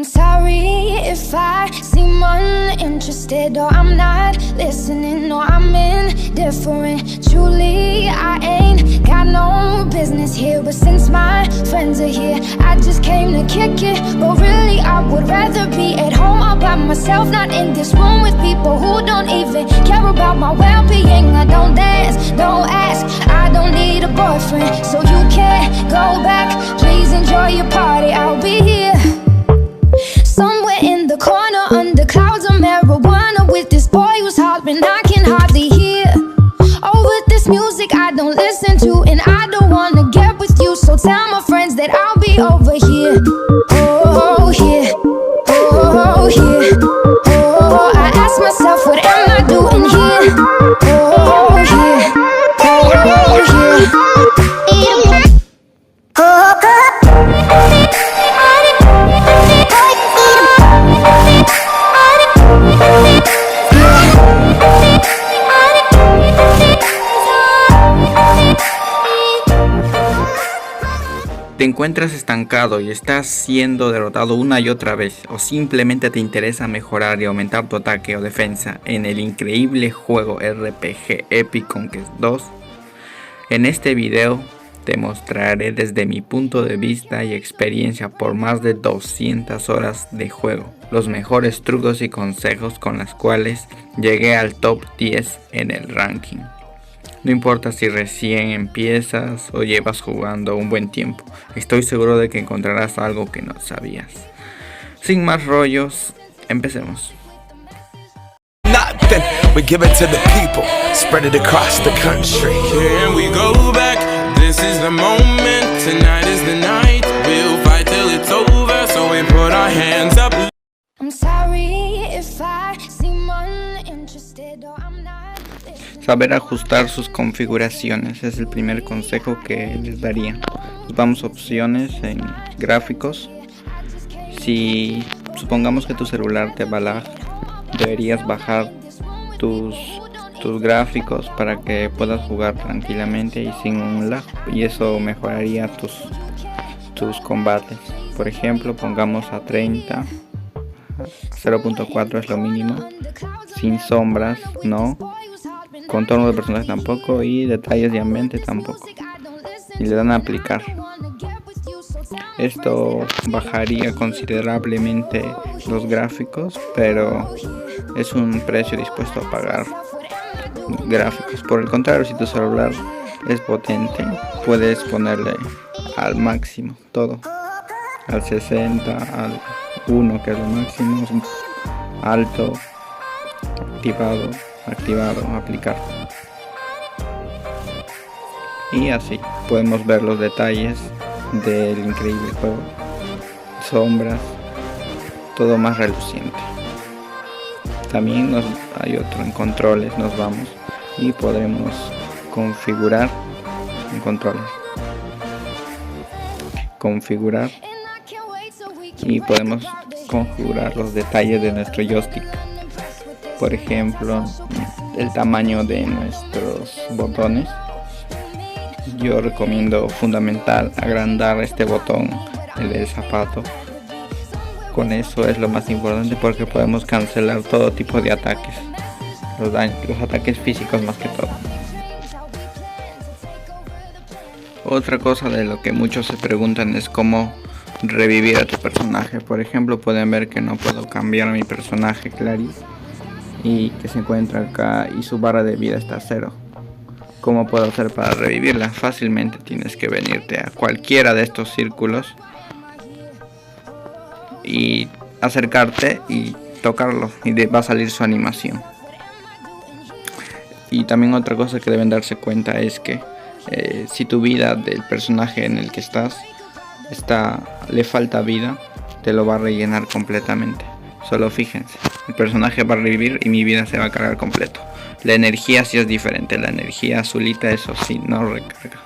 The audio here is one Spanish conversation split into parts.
I'm sorry if I seem uninterested, or I'm not listening, or I'm indifferent. Truly, I ain't got no business here, but since my friends are here, I just came to kick it. But really, I would rather be at home all by myself, not in this room with people who don't even care about my well-being. I don't dance, don't ask, I don't need a boyfriend, so you can't go back. Please enjoy your party, I'll be here somewhere in the corner, under clouds of marijuana, with this boy who's hollering I can hardly hear. Over this music I don't listen to, and I don't wanna get with you, so tell my friends that I'll be over here. Oh, here, oh, here, oh, I ask myself, what am I doing here? Oh, here, oh, here, ¿Te encuentras estancado y estás siendo derrotado una y otra vez, o simplemente te interesa mejorar y aumentar tu ataque o defensa en el increíble juego RPG Epic Conquest 2? En este video te mostraré desde mi punto de vista y experiencia por más de 200 horas de juego los mejores trucos y consejos con los cuales llegué al top 10 en el ranking. No importa si recién empiezas o llevas jugando un buen tiempo, estoy seguro de que encontrarás algo que no sabías. Sin más rollos, empecemos. Nothing, we give it to the people, spread it across the country. Here we go back, this is the moment, tonight is the night, we'll fight till it's over, so we put our hands up. I'm sorry if I seem uninterested, or I'm not. Saber ajustar sus configuraciones es el primer consejo que les daría. Vamos a opciones en gráficos. Si supongamos que tu celular te va lag, deberías bajar tus gráficos para que puedas jugar tranquilamente y sin un lag, y eso mejoraría tus combates. Por ejemplo, pongamos a 30, 0.4 es lo mínimo, sin sombras no, contorno de personaje tampoco, y detalles de ambiente tampoco, y le dan a aplicar. Esto bajaría considerablemente los gráficos, pero es un precio dispuesto a pagar gráficos. Por el contrario, si tu celular es potente, puedes ponerle al máximo todo, al 60, al 1 que es lo máximo, alto, activado, aplicar, y así podemos ver los detalles del increíble juego, sombras, todo más reluciente. También hay otro en controles, nos vamos y podremos configurar en configurar, y podemos configurar los detalles de nuestro joystick. Por ejemplo, el tamaño de nuestros botones. Yo recomiendo fundamental agrandar este botón, el del zapato. Con eso es lo más importante, porque podemos cancelar todo tipo de ataques, los ataques físicos más que todo. Otra cosa de lo que muchos se preguntan es cómo revivir a tu personaje. Por ejemplo, pueden ver que no puedo cambiar a mi personaje Clarice, y que se encuentra acá y su barra de vida está a 0. ¿Cómo puedo hacer para revivirla? Fácilmente tienes que venirte a cualquiera de estos círculos y acercarte y tocarlo, y va a salir su animación. Y también otra cosa que deben darse cuenta es que si tu vida del personaje en el que le falta vida, te lo va a rellenar completamente. Solo fíjense, el personaje va a revivir y mi vida se va a cargar completo. La energía sí es diferente, la energía azulita, eso sí, no recarga.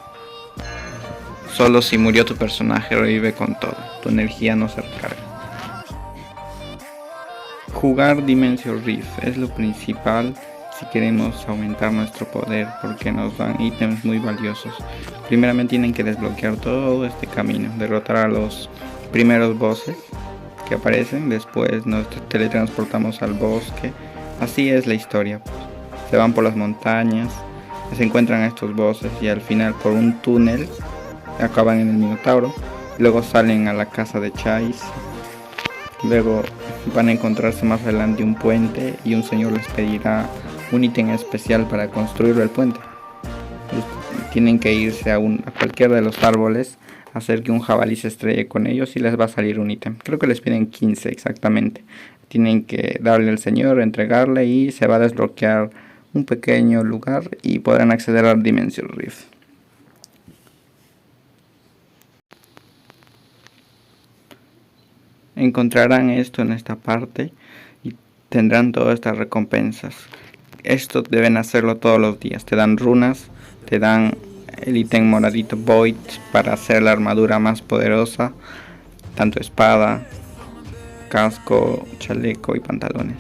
Solo si murió tu personaje revive con todo, tu energía no se recarga. Jugar Dimension Rift es lo principal si queremos aumentar nuestro poder, porque nos dan ítems muy valiosos. Primeramente tienen que desbloquear todo este camino, derrotar a los primeros bosses, que aparecen. Después nos teletransportamos al bosque. Así es la historia, pues. Se van por las montañas, se encuentran a estos bosses y al final por un túnel acaban en el Minotauro. Luego salen a la casa de Chase. Luego van a encontrarse más adelante un puente y un señor les pedirá un ítem especial para construir el puente. Tienen que irse a cualquiera de los árboles, hacer que un jabalí se estrelle con ellos y les va a salir un ítem. Creo que les piden 15 exactamente. Tienen que darle al señor, entregarle y se va a desbloquear un pequeño lugar y podrán acceder al Dimension Rift. Encontrarán esto en esta parte y tendrán todas estas recompensas. Esto deben hacerlo todos los días. Te dan runas, te dan el ítem moradito Void para hacer la armadura más poderosa, tanto espada, casco, chaleco y pantalones.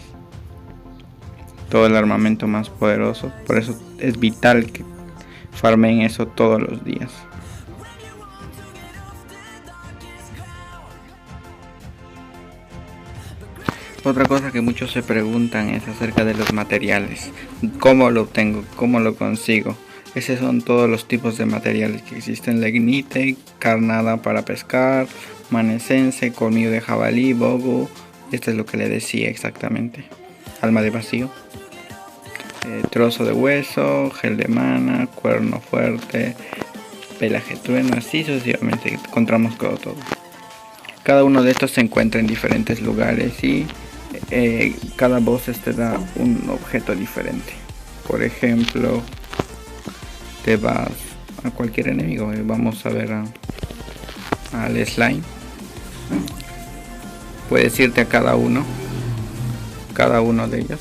Todo el armamento más poderoso. Por eso es vital que farmen eso todos los días. Otra cosa que muchos se preguntan es acerca de los materiales. ¿Cómo lo obtengo? ¿Cómo lo consigo? Esos son todos los tipos de materiales que existen: lignite, carnada para pescar, manesense, colmillo de jabalí, bogo. Esto es lo que le decía exactamente. Alma de vacío, trozo de hueso, gel de mana, cuerno fuerte, pelaje trueno, así sucesivamente. Encontramos todo. Cada uno de estos se encuentra en diferentes lugares y cada boss te da un objeto diferente. Por ejemplo, te vas a cualquier enemigo. Vamos a ver al slime. Puedes irte a cada uno de ellos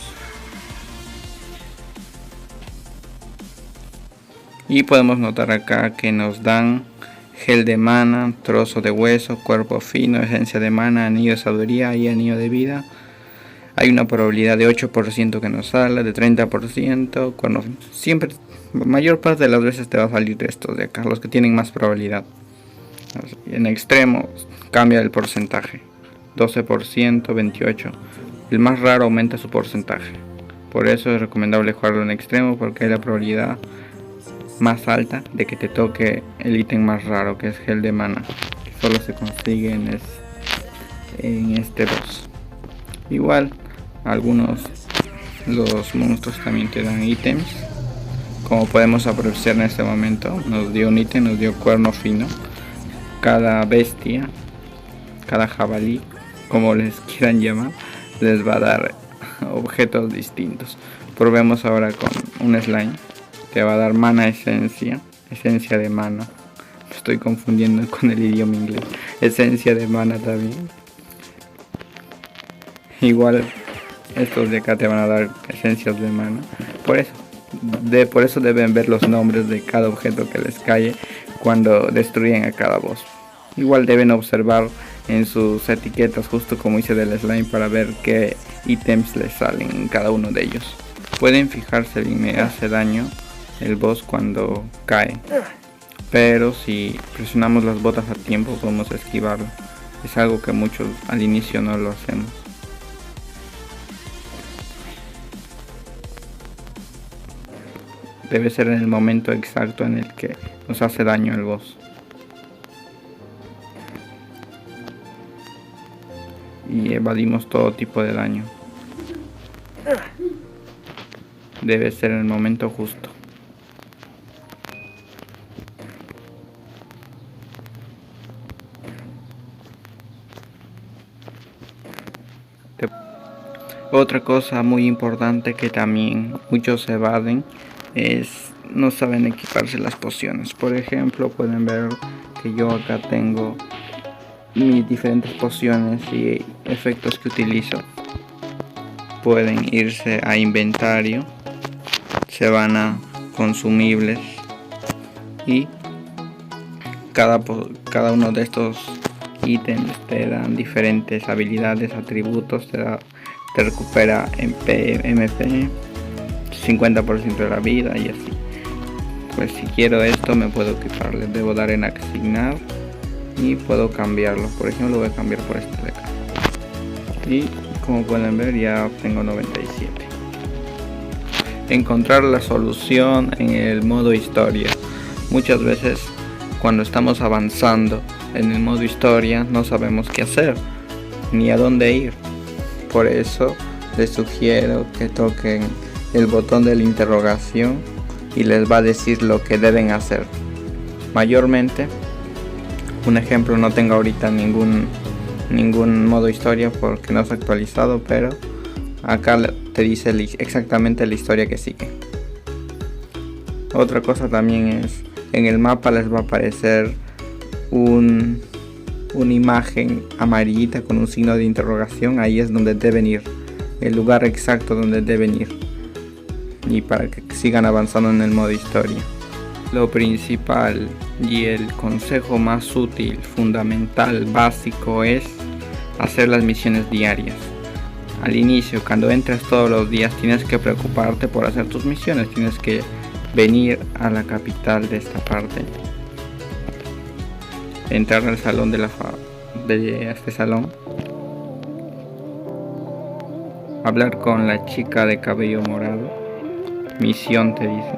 y podemos notar acá que nos dan gel de mana, trozo de hueso, cuerpo fino, esencia de mana, anillo de sabiduría y anillo de vida. Hay una probabilidad de 8% que nos salga, de 30%. Cuando siempre, mayor parte de las veces te va a salir de estos de acá, los que tienen más probabilidad. En extremo cambia el porcentaje, 12%, 28%. El más raro aumenta su porcentaje. Por eso es recomendable jugarlo en extremo, porque hay la probabilidad más alta de que te toque el ítem más raro, que es gel de mana, que solo se consigue en este boss. Igual los monstruos también te dan ítems, como podemos apreciar en este momento. Nos dio un ítem, nos dio cuerno fino. Cada bestia, cada jabalí, como les quieran llamar, les va a dar objetos distintos. Probemos ahora con un slime. Te va a dar mana esencia de mana. Me estoy confundiendo con el idioma inglés. Esencia de mana también. Igual estos de acá te van a dar esencias de mana. Por eso deben ver los nombres de cada objeto que les cae cuando destruyen a cada boss. Igual deben observar en sus etiquetas, justo como hice del slime, para ver qué ítems les salen en cada uno de ellos. Pueden fijarse bien, me hace daño el boss cuando cae, pero si presionamos las botas a tiempo podemos esquivarlo. Es algo que muchos al inicio no lo hacemos. Debe ser en el momento exacto en el que nos hace daño el boss. Y evadimos todo tipo de daño. Debe ser en el momento justo. Otra cosa muy importante que también muchos evaden es no saben equiparse las pociones. Por ejemplo, pueden ver que yo acá tengo mis diferentes pociones y efectos que utilizo. Pueden irse a inventario, se van a consumibles y cada uno de estos ítems te dan diferentes habilidades, atributos, te recupera MP, 50% de la vida y así. Pues si quiero esto me puedo equipar, le debo dar en asignar y puedo cambiarlo. Por ejemplo, lo voy a cambiar por este de acá. y como pueden ver ya tengo 97. Encontrar la solución en el modo historia. Muchas veces cuando estamos avanzando en el modo historia no sabemos qué hacer ni a dónde ir. Por eso les sugiero que toquen el botón de la interrogación y les va a decir lo que deben hacer. Mayormente, un ejemplo, no tengo ahorita ningún modo historia porque no se ha actualizado, pero acá te dice exactamente la historia que sigue. Otra cosa también es, en el mapa les va a aparecer una imagen amarillita con un signo de interrogación. Ahí es donde deben ir, el lugar exacto donde deben ir, y para que sigan avanzando en el modo historia. Lo principal y el consejo más útil, fundamental, básico es hacer las misiones diarias. Al inicio, cuando entras todos los días, tienes que preocuparte por hacer tus misiones. Tienes que venir a la capital de esta parte, entrar al salón de este salón, hablar con la chica de cabello morado, misión te dice,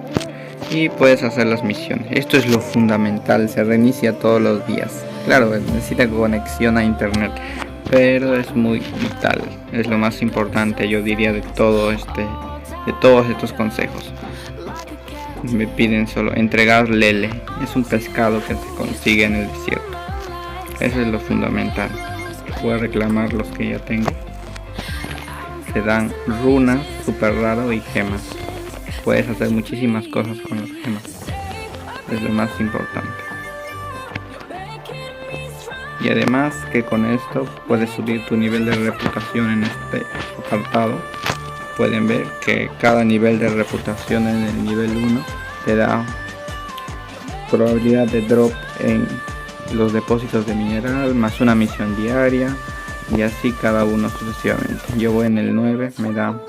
y puedes hacer las misiones. Esto es lo fundamental, se reinicia todos los días. Claro, necesita conexión a internet, pero es muy vital, es lo más importante, yo diría, de todos estos consejos. Me piden solo entregar lele, es un pescado que se consigue en el desierto. Eso es lo fundamental. Voy a reclamar los que ya tengo. Se dan runas, super raro, y gemas. Puedes hacer muchísimas cosas con las gemas, es lo más importante. Y además que con esto puedes subir tu nivel de reputación en este apartado. Pueden ver que cada nivel de reputación en el nivel 1 te da probabilidad de drop en los depósitos de mineral, más una misión diaria, y así cada uno sucesivamente. Yo voy en el 9, me da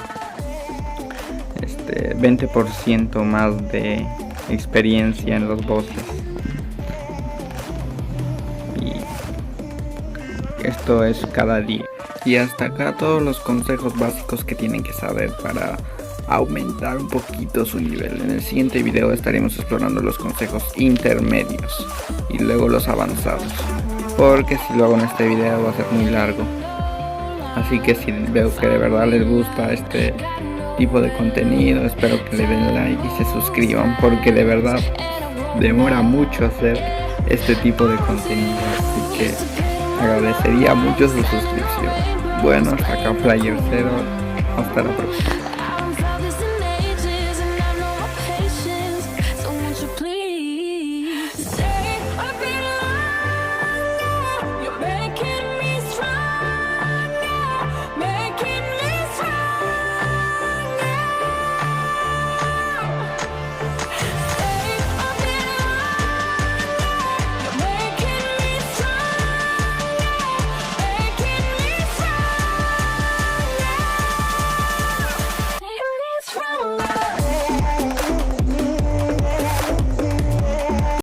20% más de experiencia en los bosses. Y esto es cada día. Y hasta acá todos los consejos básicos que tienen que saber para aumentar un poquito su nivel. En el siguiente video estaremos explorando los consejos intermedios y luego los avanzados, porque si lo hago en este video va a ser muy largo. Así que si veo que de verdad les gusta este tipo de contenido, espero que le den like y se suscriban, porque de verdad demora mucho hacer este tipo de contenido, así que agradecería mucho su suscripción. Bueno, hasta acá Player 0, hasta la próxima.